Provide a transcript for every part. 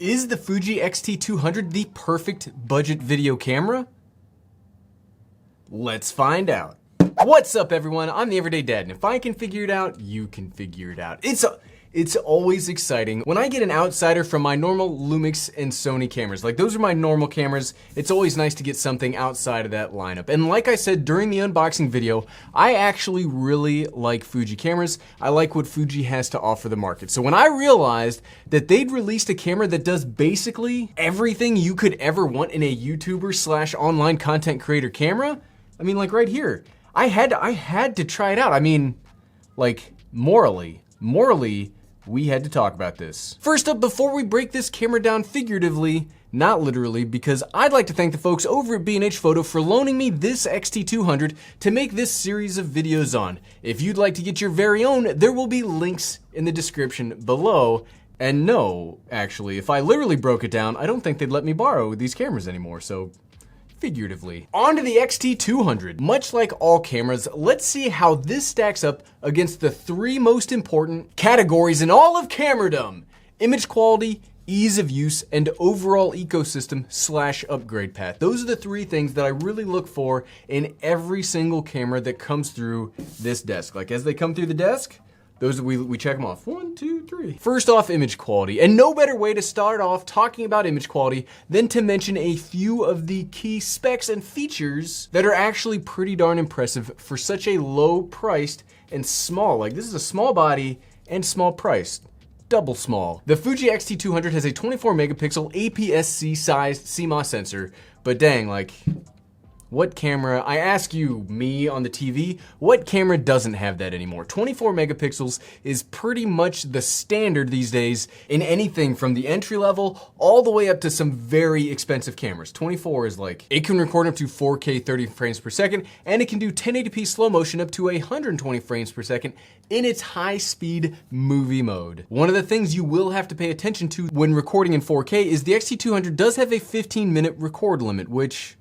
Is the Fuji X-T200 the perfect budget video camera? Let's find out. What's up, everyone? I'm the Everyday Dad, and if I can figure it out, you can figure it out. It's always exciting when I get an outsider from my normal Lumix and Sony cameras. Like, those are my normal cameras. It's always nice to get something outside of that lineup. And like I said during the unboxing video, I actually really like Fuji cameras. I like what Fuji has to offer the market. So when I realized that they'd released a camera that does basically everything you could ever want in a YouTuber / online content creator camera, I mean, like right here, I had to try it out. I mean, like, morally, we had to talk about this. First up, before we break this camera down figuratively, not literally, because I'd like to thank the folks over at B&H Photo for loaning me this X-T200 to make this series of videos on. If you'd like to get your very own, there will be links in the description below. And no, actually, if I literally broke it down, I don't think they'd let me borrow these cameras anymore, so figuratively. On to the X-T200. Much like all cameras, let's see how this stacks up against the three most important categories in all of cameradom: image quality, ease of use, and overall ecosystem / upgrade path. Those are the three things that I really look for in every single camera that comes through this desk. Like, as they come through the desk, those we check them off. 1, 2, 3. First off, image quality. And no better way to start off talking about image quality than to mention a few of the key specs and features that are actually pretty darn impressive for such a low priced and small. Like, this is a small body and small priced. Double small. The Fuji X-T200 has a 24 megapixel APS-C sized CMOS sensor, but dang, like, what camera, I ask you, me on the TV, what camera doesn't have that anymore? 24 megapixels is pretty much the standard these days in anything from the entry level all the way up to some very expensive cameras. 24 is like, it can record up to 4K 30 frames per second, and it can do 1080p slow motion up to 120 frames per second in its high-speed movie mode. One of the things you will have to pay attention to when recording in 4K is the X-T200 does have a 15-minute record limit, which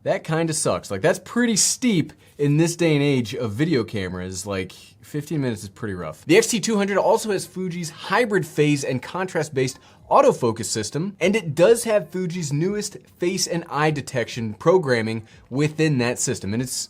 that kind of sucks. Like, that's pretty steep in this day and age of video cameras. Like, 15 minutes is pretty rough. The X-T200 also has Fuji's hybrid phase and contrast-based autofocus system, and it does have Fuji's newest face and eye detection programming within that system, and it's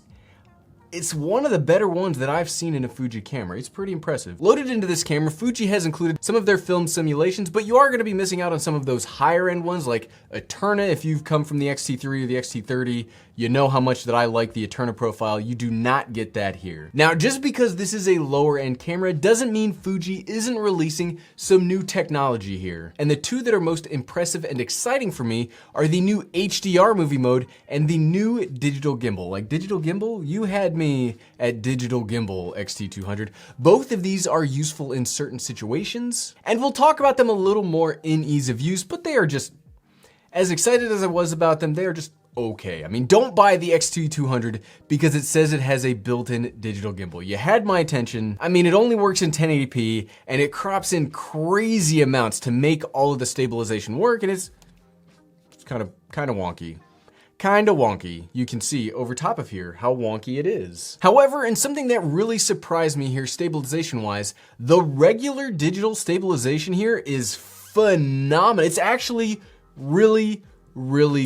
one of the better ones that I've seen in a Fuji camera. It's pretty impressive. Loaded into this camera, Fuji has included some of their film simulations, but you are gonna be missing out on some of those higher end ones like Eterna. If you've come from the X-T3 or the X-T30, you know how much that I like the Eterna profile. You do not get that here. Now, just because this is a lower end camera doesn't mean Fuji isn't releasing some new technology here. And the two that are most impressive and exciting for me are the new HDR movie mode and the new digital gimbal. Like, digital gimbal, you had me at digital gimbal X-T200. Both of these are useful in certain situations, and we'll talk about them a little more in ease of use, but they are just, as excited as I was about them, they are just okay. I mean, don't buy the X-T200 because it says it has a built-in digital gimbal. You had my attention. I mean, it only works in 1080p, and it crops in crazy amounts to make all of the stabilization work, and it's kind of wonky. Kinda wonky. You can see over top of here how wonky it is. However, and something that really surprised me here stabilization-wise, the regular digital stabilization here is phenomenal. It's actually really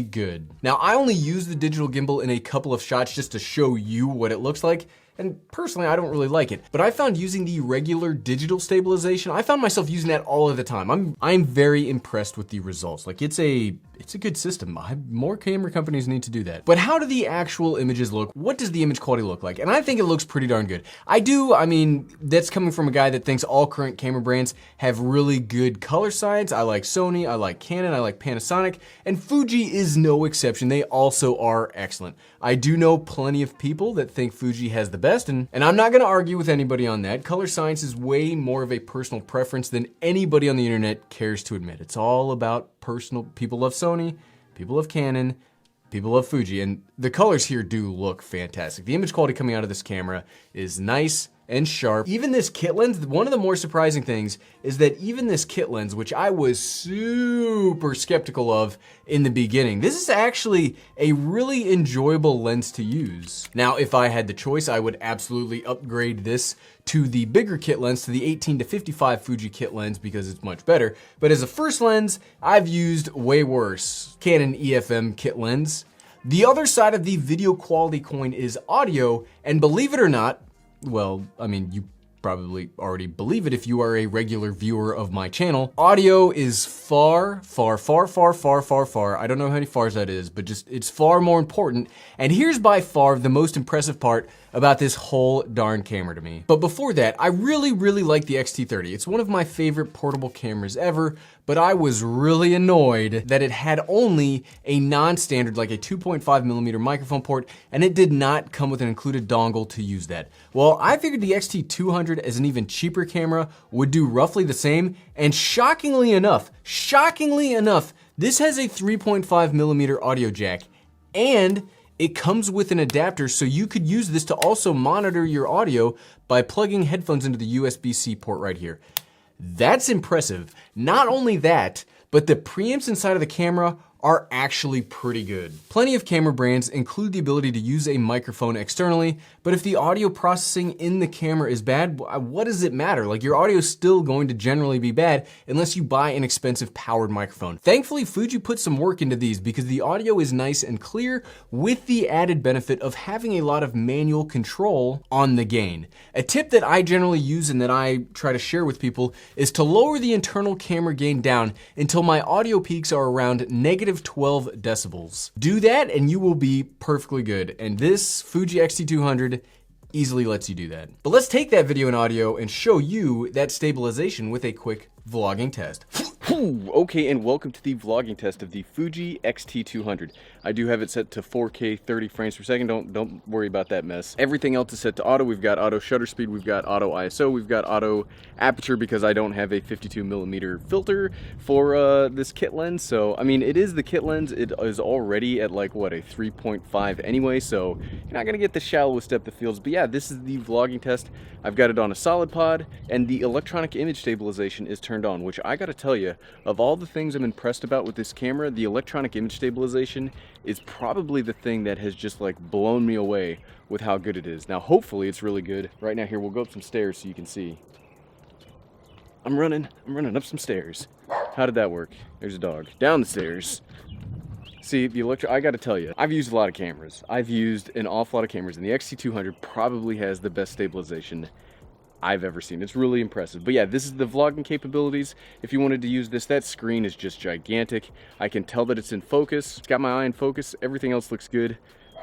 good. Now, I only use the digital gimbal in a couple of shots just to show you what it looks like, and personally, I don't really like it. But I found using the regular digital stabilization, I found myself using that all of the time. I'm very impressed with the results. Like, it's a good system. More camera companies need to do that. But how do the actual images look? What does the image quality look like? And I think it looks pretty darn good. I mean, that's coming from a guy that thinks all current camera brands have really good color science. I like Sony, I like Canon, I like Panasonic, and Fuji is no exception. They also are excellent. I do know plenty of people that think Fuji has the best, and I'm not gonna argue with anybody on that. Color science is way more of a personal preference than anybody on the internet cares to admit. It's all about personal. People love Sony, people love Canon, people love Fuji, and the colors here do look fantastic. The image quality coming out of this camera is nice, and sharp. Even this kit lens, one of the more surprising things is that even this kit lens, which I was super skeptical of in the beginning, this is actually a really enjoyable lens to use. Now, if I had the choice, I would absolutely upgrade this to the bigger kit lens, to the 18 to 55 Fuji kit lens, because it's much better. But as a first lens, I've used way worse Canon EFM kit lens. The other side of the video quality coin is audio, and believe it or not, well, I mean, you probably already believe it if you are a regular viewer of my channel. Audio is far, I don't know how many fars that is, but just it's far more important. And here's by far the most impressive part about this whole darn camera to me. But before that, I really like the X-T30. It's one of my favorite portable cameras ever, but I was really annoyed that it had only a non-standard, like a 2.5mm microphone port, and it did not come with an included dongle to use that. Well, I figured the X-T200 as an even cheaper camera would do roughly the same, and shockingly enough, this has a 3.5mm audio jack, and it comes with an adapter, so you could use this to also monitor your audio by plugging headphones into the USB-C port right here. That's impressive. Not only that, but the preamps inside of the camera are actually pretty good. Plenty of camera brands include the ability to use a microphone externally, but if the audio processing in the camera is bad, what does it matter? Like, your audio is still going to generally be bad unless you buy an expensive powered microphone. Thankfully, Fuji put some work into these because the audio is nice and clear, with the added benefit of having a lot of manual control on the gain. A tip that I generally use and that I try to share with people is to lower the internal camera gain down until my audio peaks are around negative 12 decibels. Do that and you will be perfectly good. And this Fuji X-T200 easily lets you do that. But let's take that video and audio and show you that stabilization with a quick vlogging test. Okay, and welcome to the vlogging test of the Fuji X-T200. I do have it set to 4K 30 frames per second. Don't worry about that mess. Everything else is set to auto. We've got auto shutter speed, we've got auto ISO, we've got auto aperture because I don't have a 52mm filter for this kit lens. So, I mean, it is the kit lens. It is already at like, what, a 3.5 anyway, so you're not gonna get the shallowest depth of fields. But yeah, this is the vlogging test. I've got it on a solid pod, and the electronic image stabilization is turned on, which I gotta tell you, of all the things I'm impressed about with this camera, the electronic image stabilization is probably the thing that has just like blown me away with how good it is. Now, hopefully it's really good. Right now, here, we'll go up some stairs so you can see. I'm running up some stairs. How did that work? There's a dog. Down the stairs. See, I gotta tell you, I've used a lot of cameras. I've used an awful lot of cameras, and the X-T200 probably has the best stabilization I've ever seen. It's really impressive. But yeah, this is the vlogging capabilities. If you wanted to use this, that screen is just gigantic. I can tell that it's in focus. It's got my eye in focus. Everything else looks good.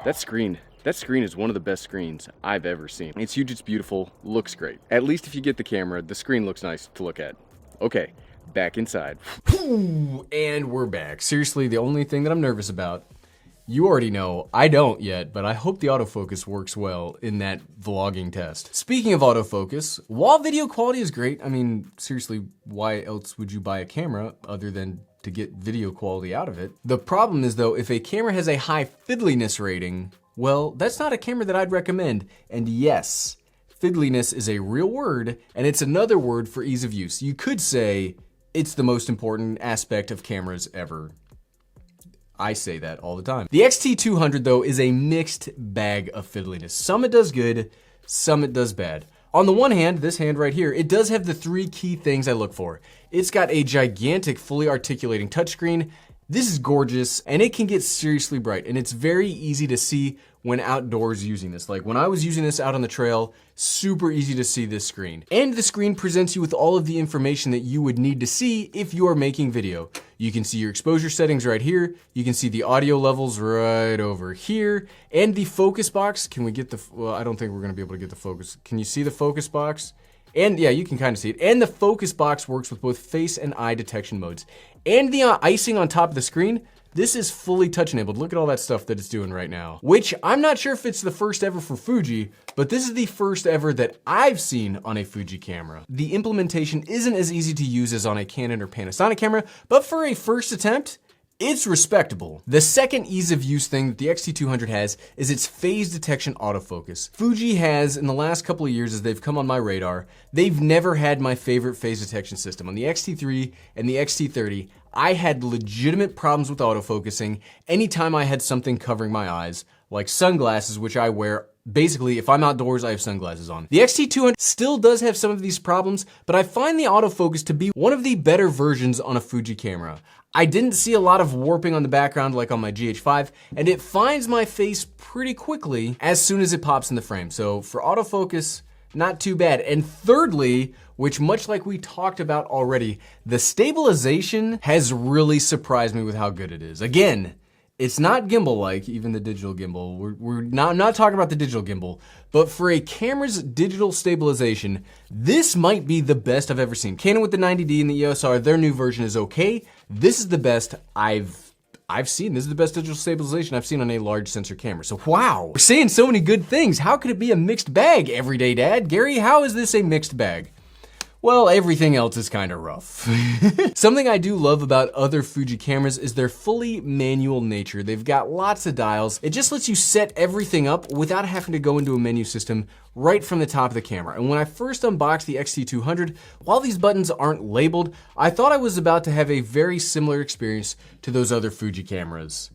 That screen is one of the best screens I've ever seen. It's huge, it's beautiful, looks great. At least if you get the camera, the screen looks nice to look at. Okay, back inside. And we're back. Seriously, the only thing that I'm nervous about, you already know, I don't yet, but I hope the autofocus works well in that vlogging test. Speaking of autofocus, while video quality is great, I mean, seriously, why else would you buy a camera other than to get video quality out of it? The problem is though, if a camera has a high fiddliness rating, well, that's not a camera that I'd recommend. And yes, fiddliness is a real word, and it's another word for ease of use. You could say it's the most important aspect of cameras ever. I say that all the time. The X-T200 though is a mixed bag of fiddliness. Some it does good, some it does bad. On the one hand, this hand right here, it does have the three key things I look for. It's got a gigantic fully articulating touchscreen. This is gorgeous, and it can get seriously bright, and it's very easy to see when outdoors using this. Like when I was using this out on the trail, super easy to see this screen. And the screen presents you with all of the information that you would need to see if you are making video. You can see your exposure settings right here. You can see the audio levels right over here. And the focus box, can we get the, well, I don't think we're gonna be able to get the focus. Can you see the focus box? And yeah, you can kind of see it. And the focus box works with both face and eye detection modes. And the icing on top of the screen, this is fully touch enabled. Look at all that stuff that it's doing right now. Which I'm not sure if it's the first ever for Fuji, but this is the first ever that I've seen on a Fuji camera. The implementation isn't as easy to use as on a Canon or Panasonic camera, but for a first attempt, It's respectable. The second ease of use thing that the X-T200 has is its phase detection autofocus. Fuji has, in the last couple of years as they've come on my radar, they've never had my favorite phase detection system. On the X-T3 and the X-T30, I had legitimate problems with autofocusing anytime I had something covering my eyes, like sunglasses, which I wear. Basically, if I'm outdoors, I have sunglasses on. The X-T200 still does have some of these problems, but I find the autofocus to be one of the better versions on a Fuji camera. I didn't see a lot of warping on the background like on my GH5, and it finds my face pretty quickly as soon as it pops in the frame. So for autofocus, not too bad. And thirdly, which much like we talked about already, the stabilization has really surprised me with how good it is. Again, it's not gimbal-like, even the digital gimbal. I'm not talking about the digital gimbal, but for a camera's digital stabilization, this might be the best I've ever seen. Canon with the 90D and the EOS R, their new version is okay. This is the best I've seen. This is the best digital stabilization I've seen on a large sensor camera. So wow, we're saying so many good things. How could it be a mixed bag, Everyday Dad? Gary, how is this a mixed bag? Well, everything else is kind of rough. Something I do love about other Fuji cameras is their fully manual nature. They've got lots of dials. It just lets you set everything up without having to go into a menu system right from the top of the camera. And when I first unboxed the X-T200, while these buttons aren't labeled, I thought I was about to have a very similar experience to those other Fuji cameras.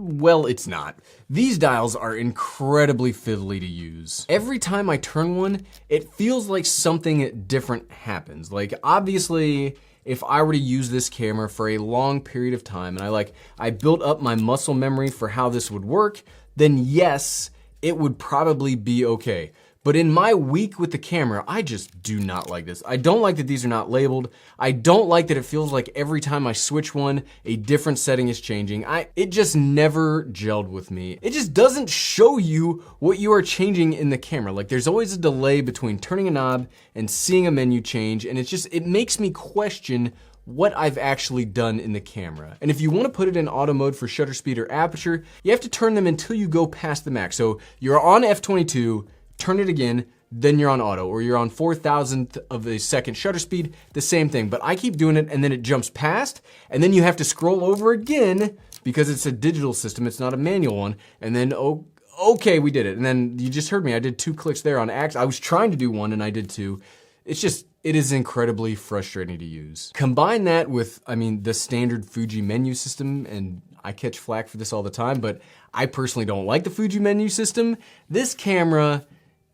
Well, it's not. These dials are incredibly fiddly to use. Every time I turn one, it feels like something different happens. Like, obviously, if I were to use this camera for a long period of time and I built up my muscle memory for how this would work, then yes, it would probably be okay. But in my week with the camera, I just do not like this. I don't like that these are not labeled. I don't like that it feels like every time I switch one, a different setting is changing. It just never gelled with me. It just doesn't show you what you are changing in the camera. Like, there's always a delay between turning a knob and seeing a menu change, and it makes me question what I've actually done in the camera. And if you want to put it in auto mode for shutter speed or aperture, you have to turn them until you go past the max. So you're on f22, turn it again, then you're on auto, or you're on 4,000th of a second shutter speed, the same thing. But I keep doing it and then it jumps past, and then you have to scroll over again because it's a digital system, it's not a manual one, and then, oh, okay, we did it. And then you just heard me, I did 2 clicks there on X. I was trying to do 1 and I did 2. It is incredibly frustrating to use. Combine that with, the standard Fuji menu system, and I catch flack for this all the time, but I personally don't like the Fuji menu system. This camera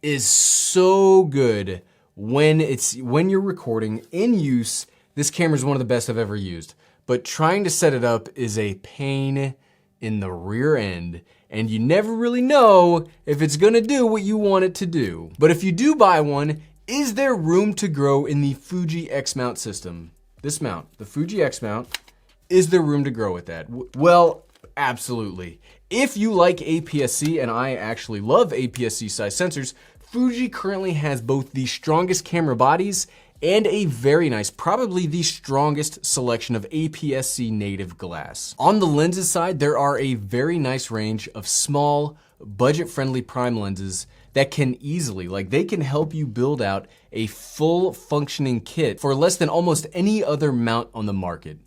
is so good when you're recording in use. This camera is one of the best I've ever used, but trying to set it up is a pain in the rear end, and you never really know if it's gonna do what you want it to do. But if you do buy one, is there room to grow in the Fuji X mount system? This mount, the Fuji X mount, is there room to grow with that? Well, absolutely. If you like APS-C, and I actually love APS-C size sensors, Fuji currently has both the strongest camera bodies and a very nice, probably the strongest selection of APS-C native glass. On the lenses side, there are a very nice range of small, budget-friendly prime lenses that can easily, they can help you build out a full functioning kit for less than almost any other mount on the market.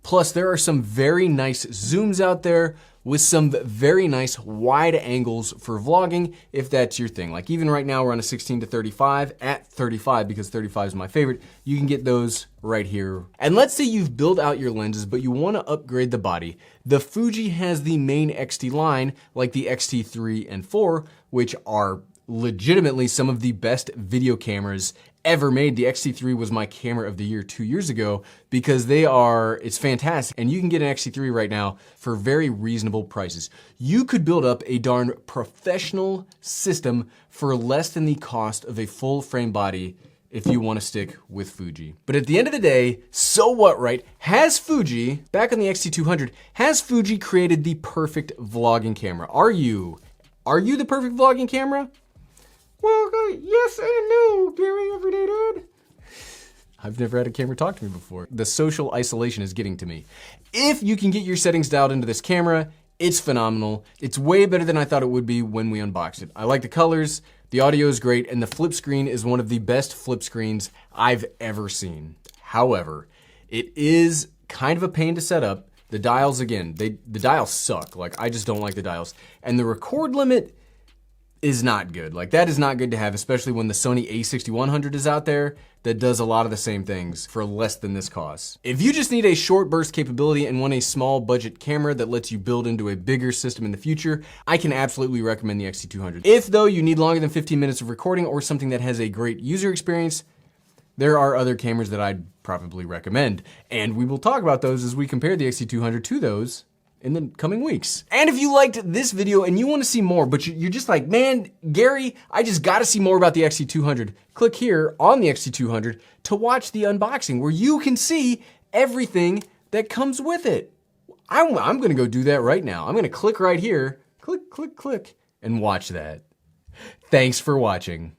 Plus, there are some very nice zooms out there with some very nice wide angles for vlogging, if that's your thing. Like, even right now, we're on a 16-35 at 35 because 35 is my favorite. You can get those right here. And let's say you've built out your lenses, but you want to upgrade the body. The Fuji has the main XT line, like the X-T3 and 4, which are legitimately some of the best video cameras ever made. The X-T3 was my camera of the year 2 years ago because it's fantastic. And you can get an X-T3 right now for very reasonable prices. You could build up a darn professional system for less than the cost of a full frame body if you want to stick with Fuji. But at the end of the day, so what, right? Has Fuji, back on the X-T200, has Fuji created the perfect vlogging camera? Are you the perfect vlogging camera? Well, yes and no, Gary, Everyday Dad. I've never had a camera talk to me before. The social isolation is getting to me. If you can get your settings dialed into this camera, it's phenomenal. It's way better than I thought it would be when we unboxed it. I like the colors, the audio is great, and the flip screen is one of the best flip screens I've ever seen. However, it is kind of a pain to set up. The dials, again, the dials suck. Like, I just don't like the dials. And the record limit is not good. Like, that is not good to have, especially when the Sony a6100 is out there that does a lot of the same things for less than this costs. If you just need a short burst capability and want a small budget camera that lets you build into a bigger system in the future, I can absolutely recommend the X-T200. If, though, you need longer than 15 minutes of recording or something that has a great user experience, there are other cameras that I'd probably recommend. And we will talk about those as we compare the X-T200 to those in the coming weeks. And if you liked this video and you want to see more, but you're just like, man, Gary, I just got to see more about the X-T200, click here on the X-T200 to watch the unboxing where you can see everything that comes with it. I'm going to go do that right now. I'm going to click right here, click, click, click, and watch that. Thanks for watching.